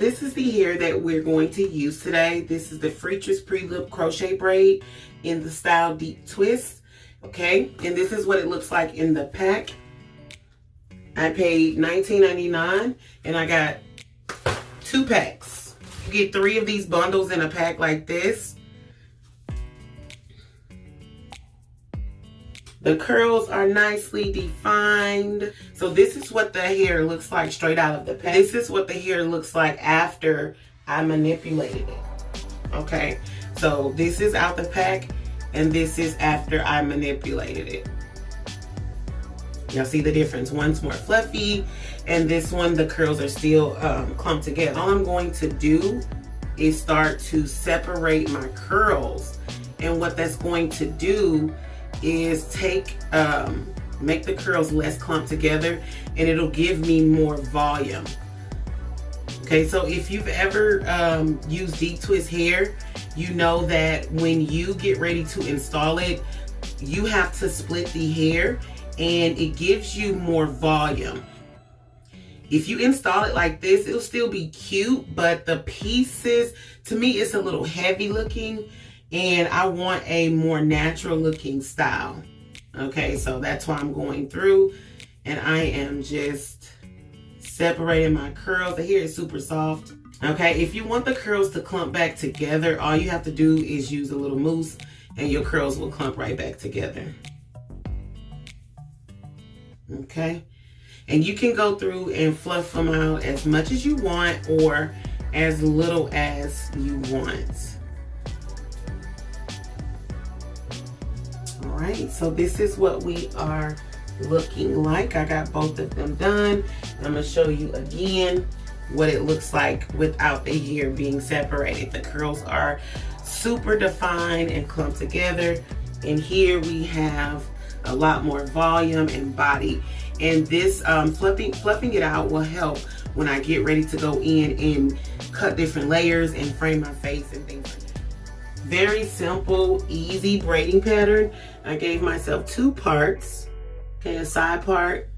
This is the hair that we're going to use today. This is the Freetress pre-loop crochet braid in the style deep twist. Okay, and this is what it looks like in the pack. I paid $19.99 and I got 2 packs. You get 3 of these bundles in a pack like this. The curls are nicely defined. So this is what the hair looks like straight out of the pack. This is what the hair looks like after I manipulated it. Okay, so this is out the pack and this is after I manipulated it. Y'all see the difference? One's more fluffy and this one, the curls are still clumped together. All I'm going to do is start to separate my curls. And what that's going to do is make the curls less clumped together, and it'll give me more volume. Okay, so if you've ever used deep twist hair, you know that when you get ready to install it, you have to split the hair and it gives you more volume. If you install it like this, it'll still be cute, but the pieces, to me, it's a little heavy looking and I want a more natural looking style. Okay, so that's why I'm going through and I am just separating my curls. The hair is super soft. Okay, if you want the curls to clump back together, all you have to do is use a little mousse and your curls will clump right back together. Okay, and you can go through and fluff them out as much as you want or as little as you want. All right, so this is what we are looking like. I got both of them done. I'm gonna show you again what it looks like without the hair being separated. The curls are super defined and clumped together, and here we have a lot more volume and body. And this fluffing it out will help when I get ready to go in and cut different layers and frame my face and things like that. Very simple, easy braiding pattern. I gave myself 2 parts. Okay, a side part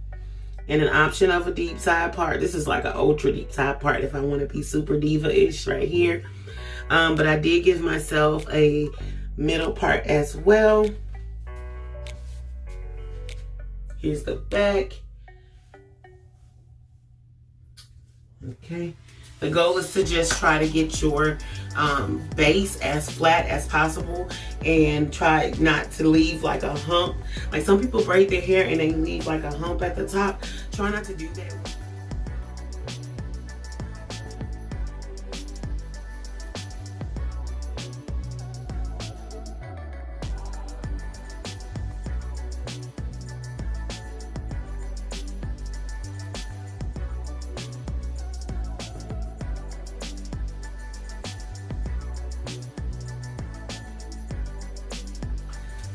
and an option of a deep side part. This is like an ultra deep side part if I want to be super diva-ish right here. But I did give myself a middle part as well. Here's the back. Okay. The goal is to just try to get your base as flat as possible and try not to leave like a hump. Like some people braid their hair and they leave like a hump at the top. Try not to do that.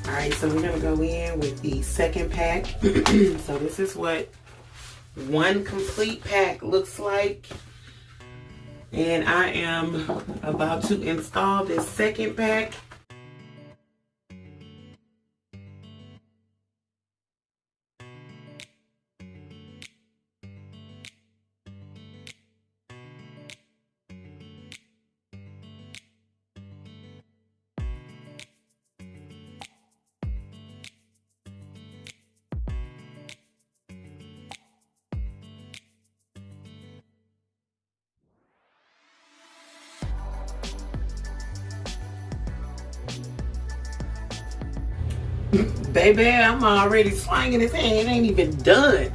All right, so we're gonna go in with the second pack. So this is what one complete pack looks like. And I am about to install this second pack. Baby, I'm already swinging his hand. It ain't even done.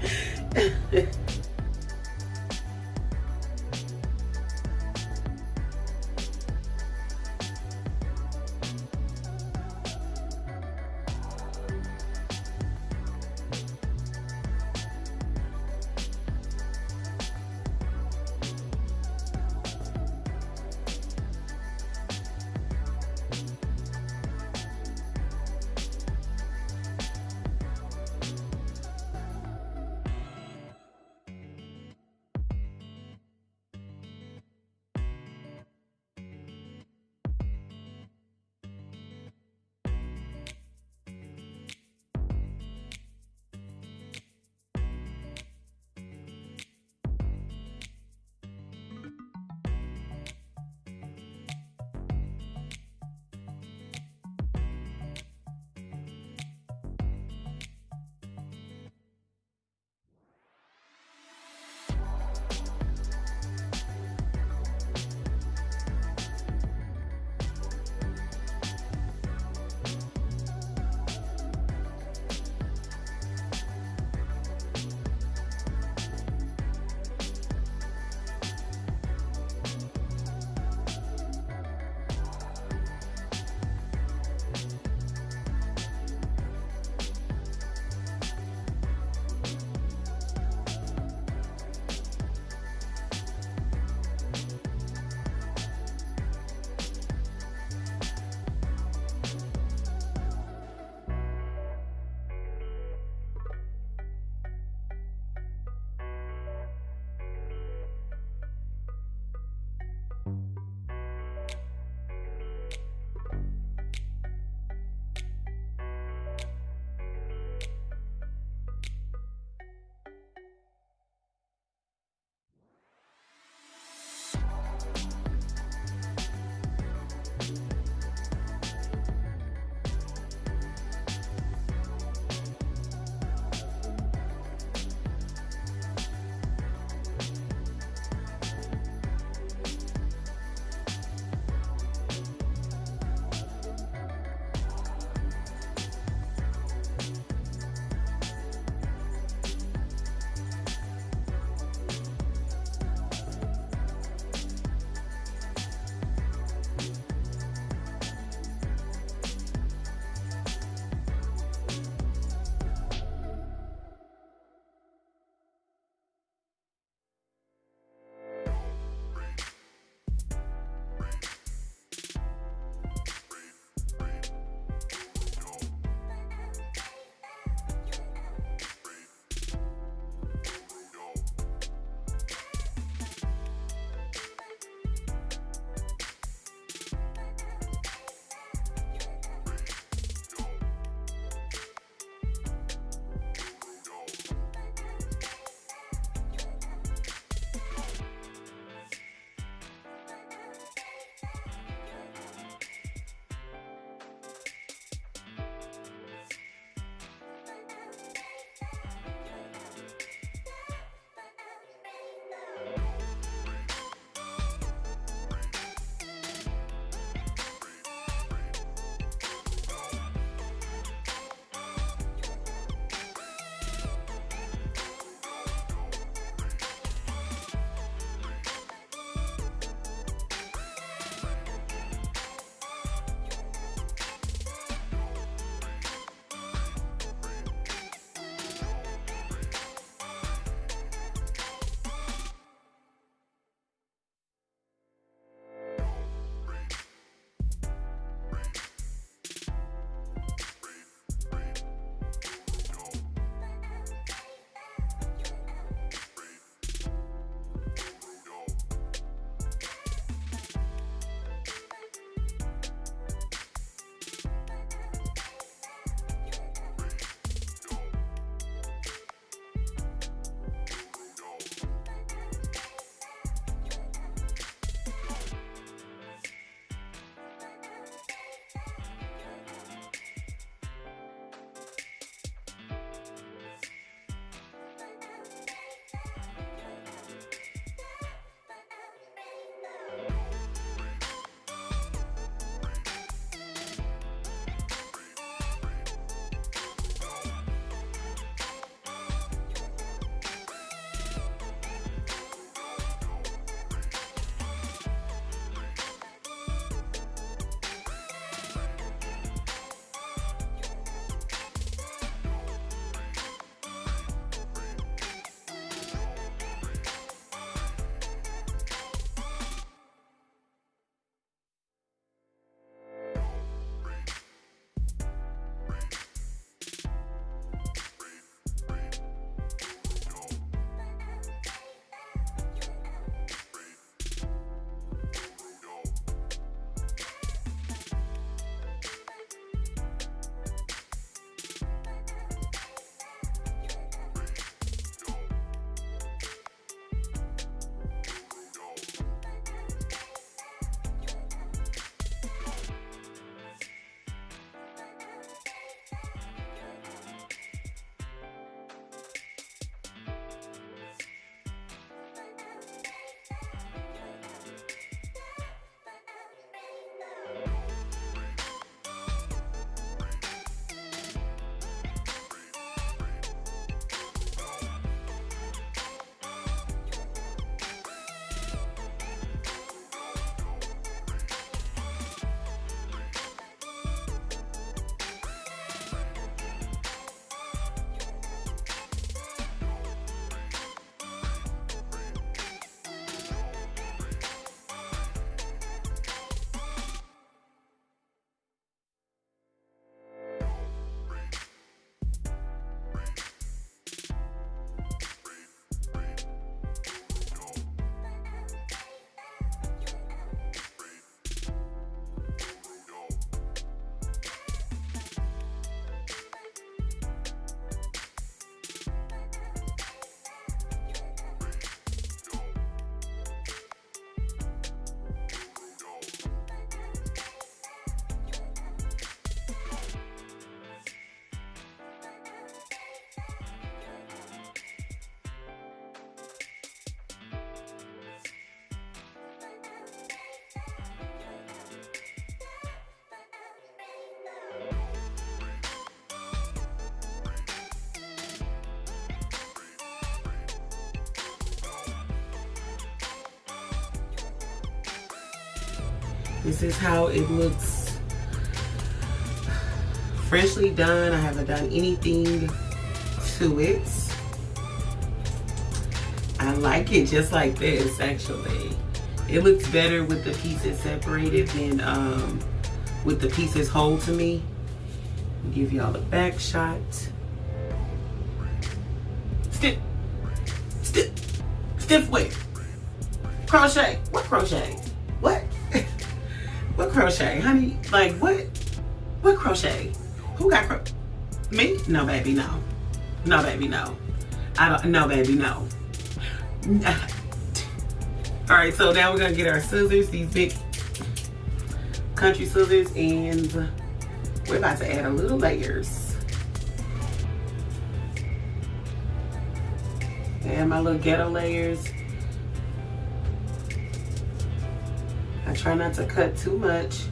This is how it looks freshly done. I haven't done anything to it. I like it just like this, actually. It looks better with the pieces separated than with the pieces whole to me. I'll give y'all the back shot. Stiff where? Crochet. What crochet? What? What crochet, honey? Like what? What crochet? Who got crochet? Me? No, baby, no. No, baby, no. I don't. No, baby, no. All right, so now we're gonna get our scissors, these big country scissors, and we're about to add a little layers. Add my little ghetto layers. I try not to cut too much.